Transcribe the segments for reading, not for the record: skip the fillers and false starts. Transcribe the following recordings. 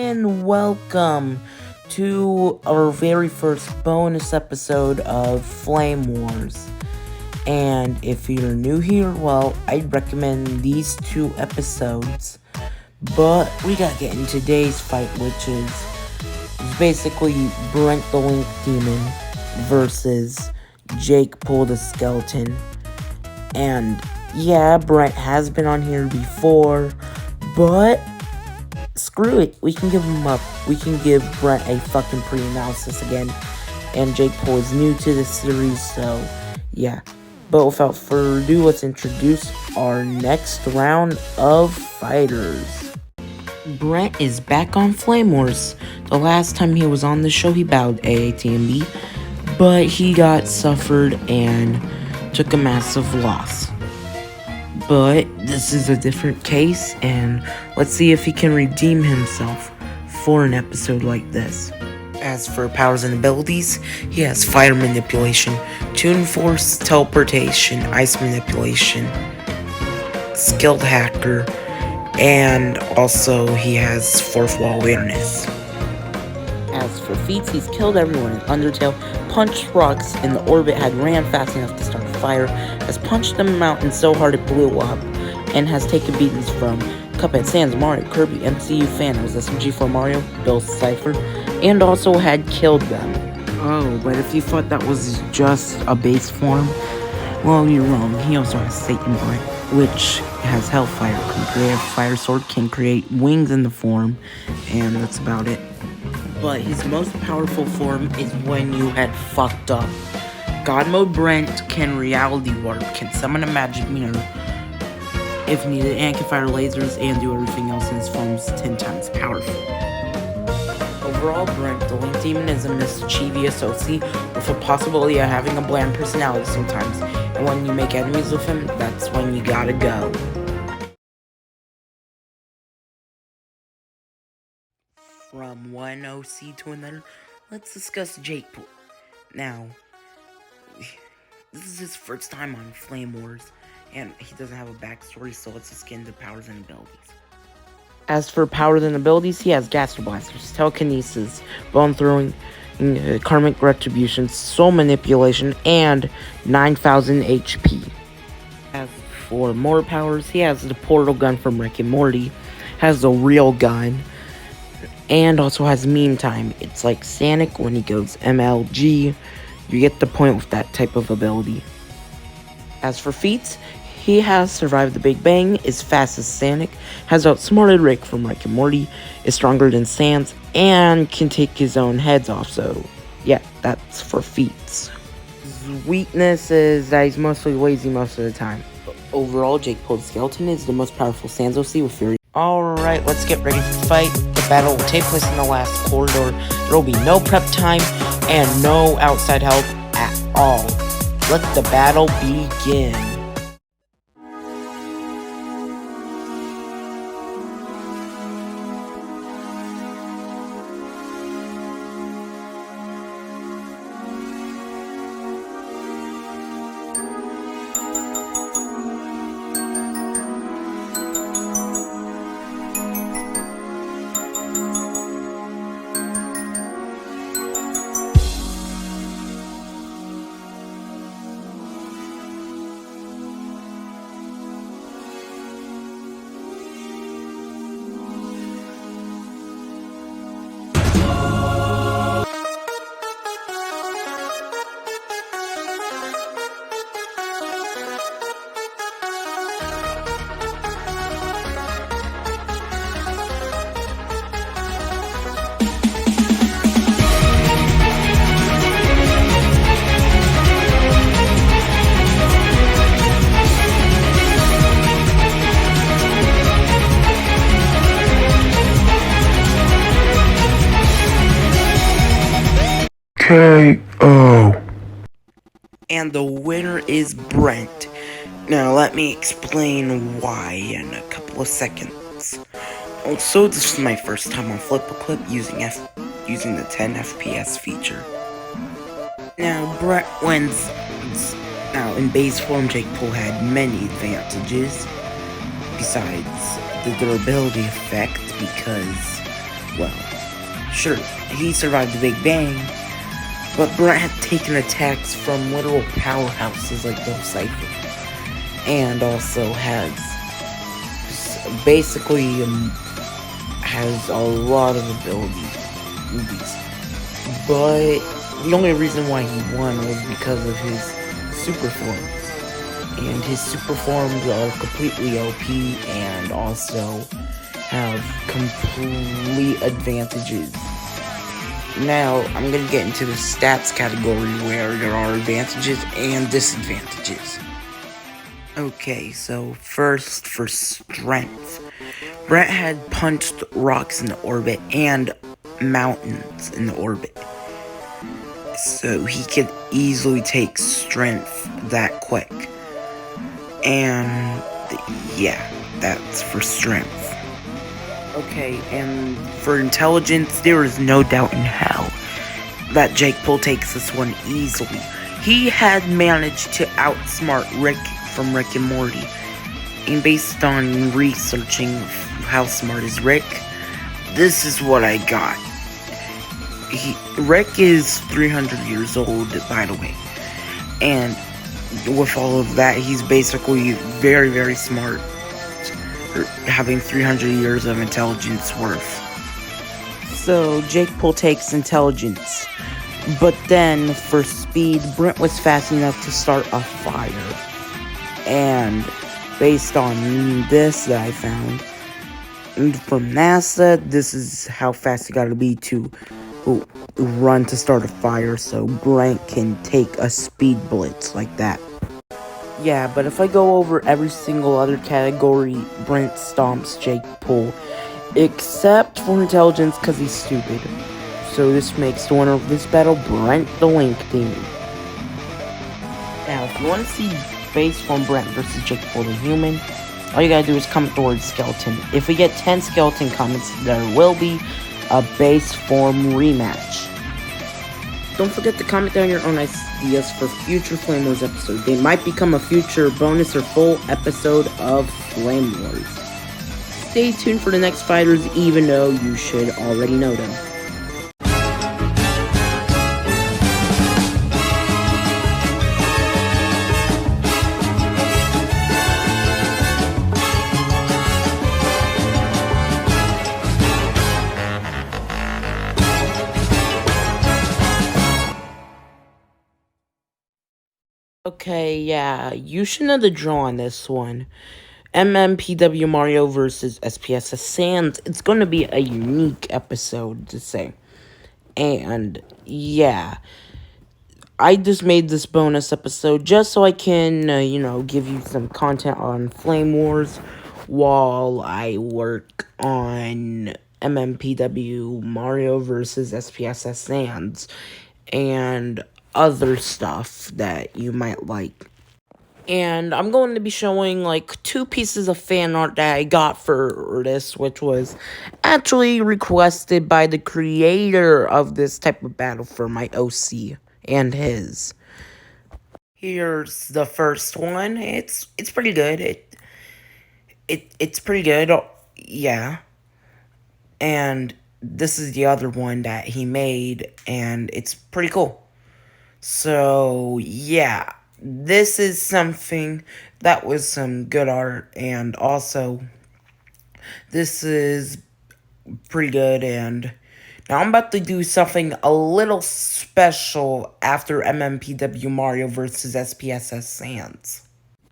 and welcome to our very first bonus episode of Flame Wars. And if you're new here, well, I'd recommend these two episodes. But we gotta get into today's fight, which is basically Brent the Link Demon versus Jakepool the Skeleton. And yeah, Brent has been on here before, but screw it, we can give him up. We can give Brent a fucking pre-analysis again. And Jakepool is new to this series, so yeah. But without further ado, let's introduce our next round of fighters. Brent is back on Flame Wars. The last time he was on the show, he battled AATMB, but he got suffered and took a massive loss. But this is a different case, and let's see if he can redeem himself for an episode like this. As for powers and abilities, he has Fire Manipulation, Toon Force, Teleportation, Ice Manipulation, Skilled Hacker, and also he has Fourth Wall Awareness. As for feats, he's killed everyone in Undertale, punched rocks in the orbit, had ran fast enough to start a fire, has punched a mountain so hard it blew up, and has taken beatings from Cuphead, Sans, Mario, Kirby, MCU, Thanos, SMG4 Mario, Bill Cipher, and also had killed them. Oh, but if you thought that was just a base form, well, you're wrong. He also has Satan Brent, which has Hellfire, can create a fire sword, can create wings in the form, and that's about it. But his most powerful form is when you had fucked up. God Mode Brent can reality warp, can summon a magic mirror if needed, and can fire lasers and do everything else in his forms 10 times powerful. Overall, Brent the Link Demon is a mischievous OC with a possibility of having a bland personality sometimes, and when you make enemies with him, that's when you gotta go. From one OC to another, let's discuss Jakepool. Now, this is his first time on Flame Wars, and he doesn't have a backstory, so let's just get into powers and abilities. As for powers and abilities, he has Gastro Blasters, Telekinesis, Bone Throwing, Karmic Retribution, Soul Manipulation, and 9,000 HP. As for more powers, he has the Portal Gun from Rick and Morty, has the Real Gun, and also has Meme Time. It's like Sonic when he goes MLG. You get the point with that type of ability. As for feats, he has Survived the Big Bang, is fast as Sonic, has outsmarted Rick from Rick and Morty, is stronger than Sans, and can take his own heads off, so yeah, that's for feats. His weakness is that he's mostly lazy most of the time. But overall, Jakepool the Skeleton is the most powerful Sans OC with Fury. Alright, let's get ready to fight. The battle will take place in the last corridor. There will be no prep time and no outside help at all. Let the battle begin. KO. And the winner is Brent. Now let me explain why in a couple of seconds. Also, this is my first time on Flip-A-Clip using the 10 FPS feature. Now, Brent wins. Now, in base form, Jakepool had many advantages, besides the durability effect, because well, sure, he survived the Big Bang, but Brent had taken attacks from literal powerhouses like Bouns Ep.1, and also has basically has a lot of abilities. But the only reason why he won was because of his super forms. And his super forms are completely OP and also have complete advantages. Now, I'm going to get into the stats category where there are advantages and disadvantages. Okay, so first for strength. Brent had punched rocks in the orbit and mountains in the orbit. So he could easily take strength that quick. And yeah, that's for strength. Okay, and for intelligence, there is no doubt in hell that Jakepool takes this one easily. He had managed to outsmart Rick from Rick and Morty. And based on researching how smart is Rick, this is what I got. Rick is 300 years old, by the way. And with all of that, he's basically very, very smart, having 300 years of intelligence worth. So, Jakepool takes intelligence. But then, for speed, Brent was fast enough to start a fire. And based on this that I found, and from NASA, this is how fast you gotta be to run to start a fire, so Brent can take a speed blitz like that. Yeah, but if I go over every single other category, Brent stomps Jakepool, except for intelligence because he's stupid. So this makes the winner of this battle Brent the Link Demon. Now, if you want to see base form Brent versus Jakepool the Human, all you gotta do is comment the word skeleton. If we get 10 skeleton comments, there will be a base form rematch. Don't forget to comment down your own ideas for future Flame Wars episodes. They might become a future bonus or full episode of Flame Wars. Stay tuned for the next fighters, even though you should already know them. Okay, yeah, you should know the draw on this one. MMPW Mario versus SPSS Sans. It's going to be a unique episode to say. And, yeah, I just made this bonus episode just so I can, give you some content on Flame Wars while I work on MMPW Mario versus SPSS Sans and other stuff that you might like. And I'm going to be showing, 2 pieces of fan art that I got for this, which was actually requested by the creator of this type of battle for my OC and his. Here's the first one. It's pretty good. It's pretty good, yeah. And this is the other one that he made, and it's pretty cool. So, yeah, this is something that was some good art, and also, this is pretty good, and now I'm about to do something a little special after MMPW Mario vs. SPSS Sans.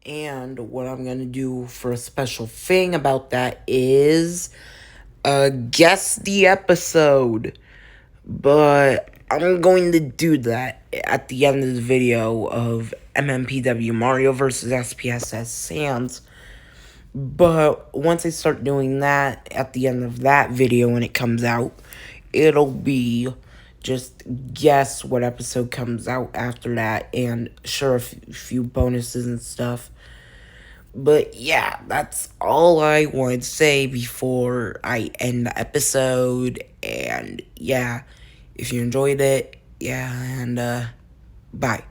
And what I'm going to do for a special thing about that is, guess the episode. But I'm going to do that at the end of the video of MMPW Mario vs. SPSS Sans. But once I start doing that, at the end of that video when it comes out, it'll be just guess what episode comes out after that, and sure, a few bonuses and stuff. But yeah, that's all I wanted to say before I end the episode. And yeah, if you enjoyed it, yeah, and bye.